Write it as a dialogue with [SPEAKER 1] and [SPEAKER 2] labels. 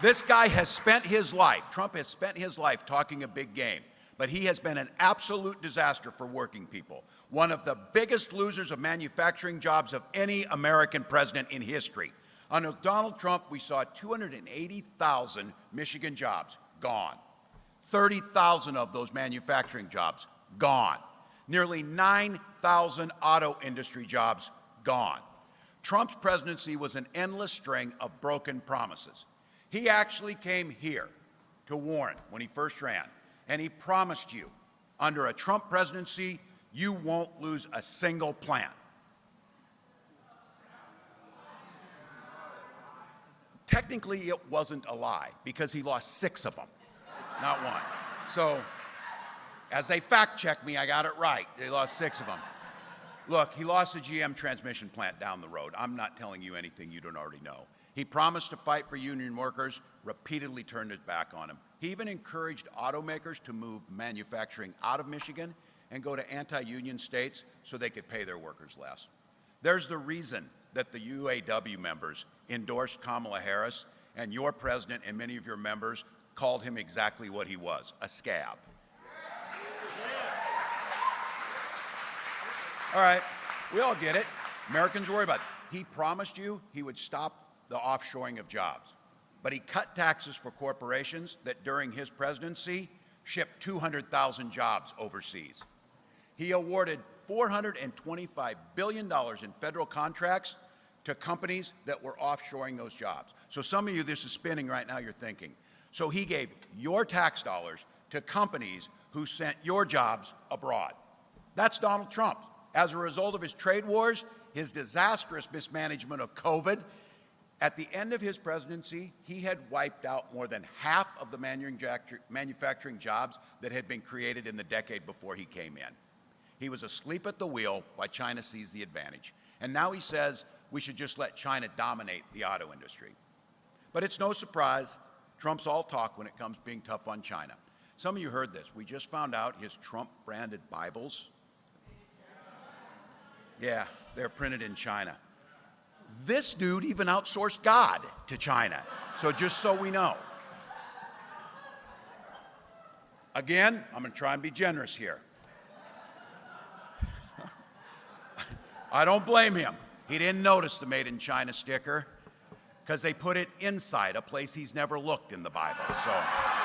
[SPEAKER 1] This guy has spent his life, Trump has spent his life talking a big game, but he has been an absolute disaster for working people. One of the biggest losers of manufacturing jobs of any American president in history. Under Donald Trump, we saw 280,000 Michigan jobs gone. 30,000 of those manufacturing jobs gone. Nearly 9,000 auto industry jobs gone. Trump's presidency was an endless string of broken promises. He actually came here to Warren when he first ran, and he promised you, under a Trump presidency, you won't lose a single plant. Technically, it wasn't a lie, because he lost 6 of them, not 1. So, as they fact-checked me, I got it right. They lost 6 of them. Look, he lost the GM transmission plant down the road. I'm not telling you anything you don't already know. He promised to fight for union workers, repeatedly turned his back on them. He even encouraged automakers to move manufacturing out of Michigan and go to anti-union states so they could pay their workers less. There's the reason that the UAW members endorsed Kamala Harris, and your president and many of your members called him exactly what he was, a scab. All right, we all get it. Americans worry about it. He promised you he would stop the offshoring of jobs, but he cut taxes for corporations that during his presidency shipped 200,000 jobs overseas. He awarded $425 billion in federal contracts to companies that were offshoring those jobs. So some of you, this is spinning right now, you're thinking. So he gave your tax dollars to companies who sent your jobs abroad. That's Donald Trump. As a result of his trade wars, his disastrous mismanagement of COVID, at the end of his presidency, he had wiped out more than half of the manufacturing jobs that had been created in the decade before he came in. He was asleep at the wheel while China seized the advantage. And now he says we should just let China dominate the auto industry. But it's no surprise, Trump's all talk when it comes to being tough on China. Some of you heard this. We just found out his Trump-branded Bibles, yeah, they're printed in China. This dude even outsourced God to China. So just so we know. Again, I'm going to try and be generous here. I don't blame him. He didn't notice the Made in China sticker because they put it inside a place he's never looked in the Bible. So.